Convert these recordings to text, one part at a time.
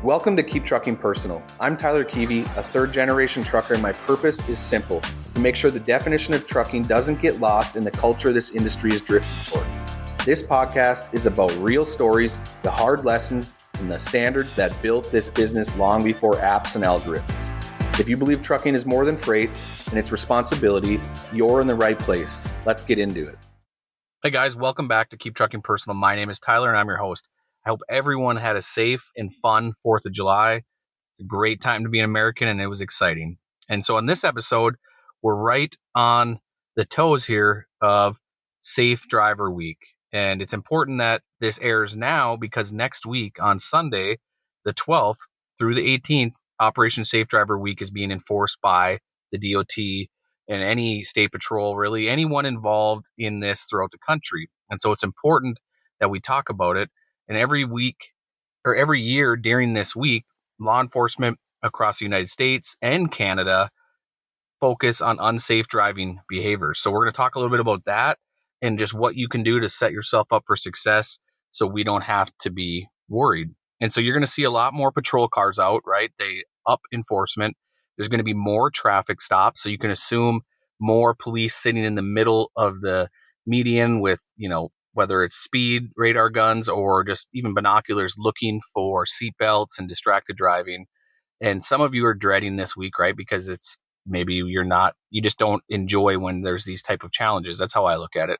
Welcome to Keep Trucking Personal. I'm Tyler Kivi, a third-generation trucker, and my purpose is simple: to make sure the definition of trucking doesn't get lost in the culture this industry is drifting toward. This podcast is about real stories, the hard lessons, and the standards that built this business long before apps and algorithms. If you believe trucking is more than freight and its responsibility, you're in the right place. Let's get into it. Hey guys, welcome back to Keep Trucking Personal. My name is Tyler and I'm your host. I hope everyone had a safe and fun 4th of July. It's a great time to be an American and it was exciting. And so on this episode, we're right on the toes here of Safe Driver Week. And it's important that this airs now because next week on Sunday, the 12th through the 18th, Operation Safe Driver Week is being enforced by the DOT and any state patrol, really anyone involved in this throughout the country. And so it's important that we talk about it. And every week or every year during this week, law enforcement across the United States and Canada focus on unsafe driving behaviors. So we're going to talk a little bit about that and just what you can do to set yourself up for success so we don't have to be worried. And so you're going to see a lot more patrol cars out, right? They up enforcement. There's going to be more traffic stops. So you can assume more police sitting in the middle of the median with, whether it's speed radar guns or just even binoculars looking for seatbelts and distracted driving. And some of you are dreading this week, right? Because it's maybe you just don't enjoy when there's these type of challenges. That's how I look at it.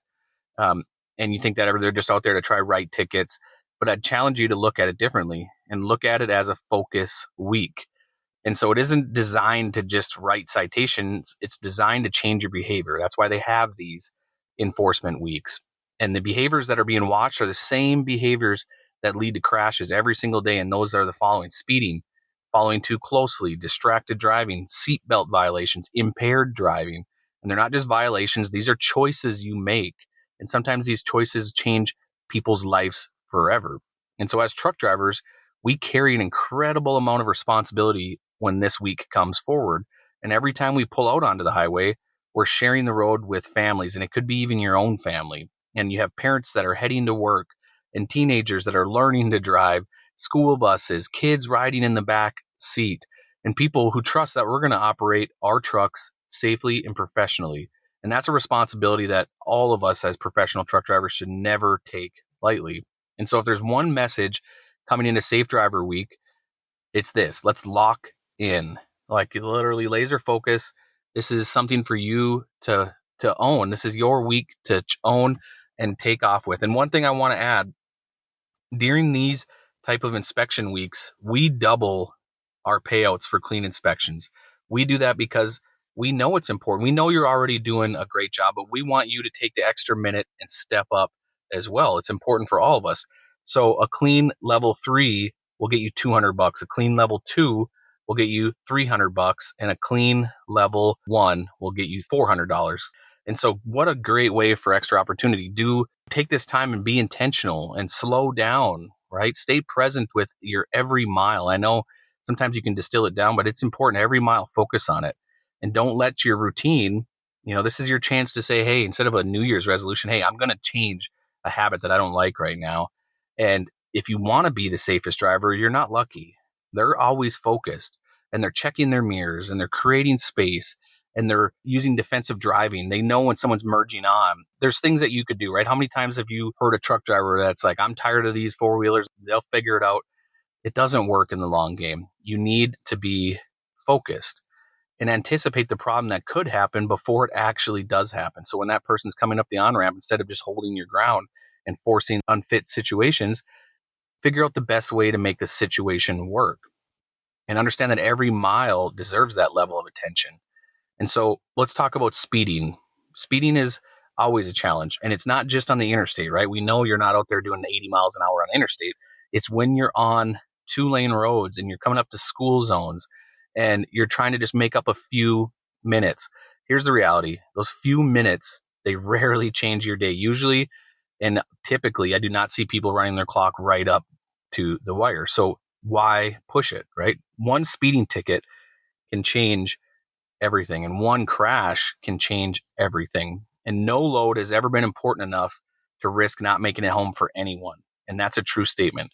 And you think that they're just out there to try write tickets, but I'd challenge you to look at it differently and look at it as a focus week. And so it isn't designed to just write citations. It's designed to change your behavior. That's why they have these enforcement weeks. And the behaviors that are being watched are the same behaviors that lead to crashes every single day. And those are the following: speeding, following too closely, distracted driving, seatbelt violations, impaired driving. And they're not just violations. These are choices you make. And sometimes these choices change people's lives forever. And so as truck drivers, we carry an incredible amount of responsibility when this week comes forward. And every time we pull out onto the highway, we're sharing the road with families. And it could be even your own family. And you have parents that are heading to work and teenagers that are learning to drive, school buses, kids riding in the back seat, and people who trust that we're going to operate our trucks safely and professionally. And that's a responsibility that all of us as professional truck drivers should never take lightly. And so if there's one message coming into Safe Driver Week, it's this: let's lock in, like literally laser focus. This is something for you to own. This is your week to own and take off with. And one thing I want to add, during these type of inspection weeks, we double our payouts for clean inspections. We do that because we know it's important. We know you're already doing a great job, but we want you to take the extra minute and step up as well. It's important for all of us. So a clean level 3 will get you $200. A clean level 2 will get you $300, and a clean level 1 will get you $400. And so what a great way for extra opportunity. Do take this time and be intentional and slow down, right? Stay present with your every mile. I know sometimes you can distill it down, but it's important. Every mile, focus on it. And don't let your routine, this is your chance to say, hey, instead of a New Year's resolution, hey, I'm going to change a habit that I don't like right now. And if you want to be the safest driver, you're not lucky. They're always focused and they're checking their mirrors and they're creating space. And they're using defensive driving. They know when someone's merging on. There's things that you could do, right? How many times have you heard a truck driver that's like, I'm tired of these four-wheelers. They'll figure it out. It doesn't work in the long game. You need to be focused and anticipate the problem that could happen before it actually does happen. So when that person's coming up the on-ramp, instead of just holding your ground and forcing unfit situations, figure out the best way to make the situation work. And understand that every mile deserves that level of attention. And so let's talk about speeding. Speeding is always a challenge. And it's not just on the interstate, right? We know you're not out there doing 80 miles an hour on the interstate. It's when you're on 2-lane roads and you're coming up to school zones and you're trying to just make up a few minutes. Here's the reality. Those few minutes, they rarely change your day. Usually and typically, I do not see people running their clock right up to the wire. So why push it, right? One speeding ticket can change everything, and one crash can change everything. And no load has ever been important enough to risk not making it home for anyone. And that's a true statement.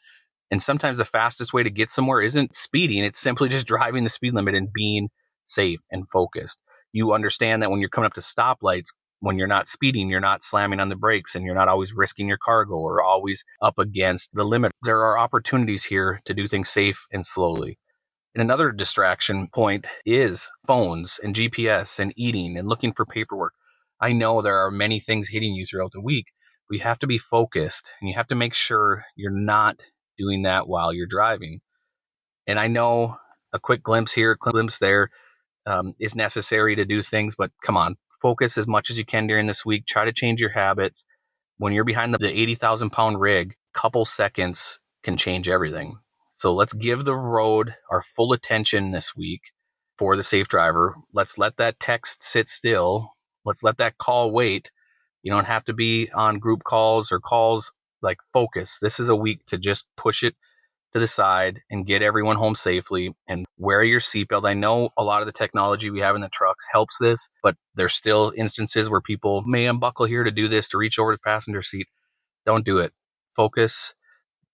And sometimes the fastest way to get somewhere isn't speeding. It's simply just driving the speed limit and being safe and focused. You understand that when you're coming up to stoplights, when you're not speeding, you're not slamming on the brakes and you're not always risking your cargo or always up against the limit. There are opportunities here to do things safe and slowly. And another distraction point is phones and GPS and eating and looking for paperwork. I know there are many things hitting you throughout the week. But you have to be focused and you have to make sure you're not doing that while you're driving. And I know a quick glimpse here, glimpse there is necessary to do things, but come on, focus as much as you can during this week. Try to change your habits. When you're behind the 80,000 pound rig, a couple seconds can change everything. So let's give the road our full attention this week for the safe driver. Let's let that text sit still. Let's let that call wait. You don't have to be on group calls or calls. Like, focus. This is a week to just push it to the side and get everyone home safely and wear your seatbelt. I know a lot of the technology we have in the trucks helps this, but there's still instances where people may unbuckle here to do this, to reach over the passenger seat. Don't do it. Focus.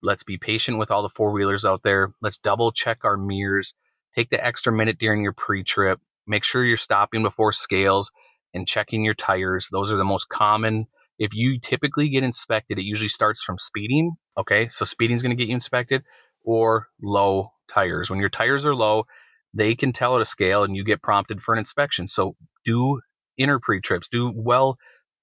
Let's be patient with all the four-wheelers out there. Let's double check our mirrors. Take the extra minute during your pre-trip. Make sure you're stopping before scales and checking your tires. Those are the most common. If you typically get inspected, it usually starts from speeding. Okay, so speeding is going to get you inspected, or low tires. When your tires are low, they can tell at a scale and you get prompted for an inspection. So do inner pre-trips. Do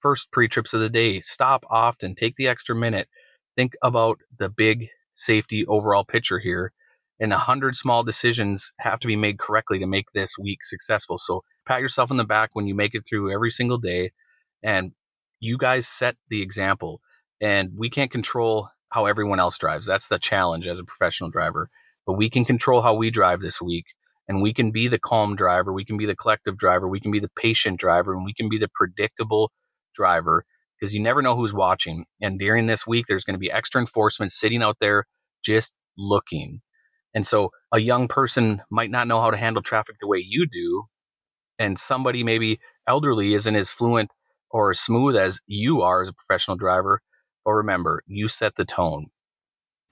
first pre-trips of the day. Stop often. Take the extra minute. Think about the big safety overall picture here. And 100 small decisions have to be made correctly to make this week successful. So pat yourself on the back when you make it through every single day. And you guys set the example. And we can't control how everyone else drives. That's the challenge as a professional driver. But we can control how we drive this week. And we can be the calm driver. We can be the collective driver. We can be the patient driver. And we can be the predictable driver, because you never know who's watching. And during this week, there's going to be extra enforcement sitting out there just looking. And so a young person might not know how to handle traffic the way you do. And somebody maybe elderly isn't as fluent or as smooth as you are as a professional driver. But remember, you set the tone.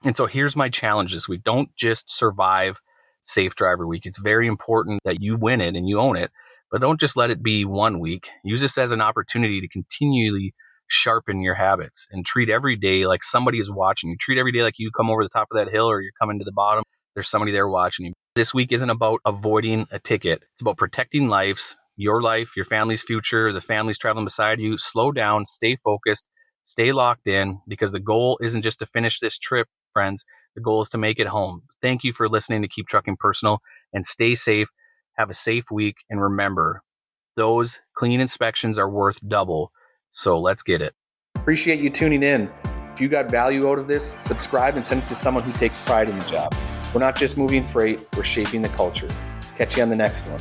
And so here's my challenge this week. Don't just survive Safe Driver Week. It's very important that you win it and you own it. But don't just let it be 1 week. Use this as an opportunity to continually sharpen your habits and treat every day like somebody is watching you. Treat every day like you come over the top of that hill or you're coming to the bottom. There's somebody there watching you. This week isn't about avoiding a ticket. It's about protecting lives, your life, your family's future, the families traveling beside you. Slow down, stay focused, stay locked in, because the goal isn't just to finish this trip, friends. The goal is to make it home. Thank you for listening to Keep Trucking Personal, and stay safe. Have a safe week. And remember, those clean inspections are worth double. So let's get it. Appreciate you tuning in. If you got value out of this, subscribe and send it to someone who takes pride in the job. We're not just moving freight, we're shaping the culture. Catch you on the next one.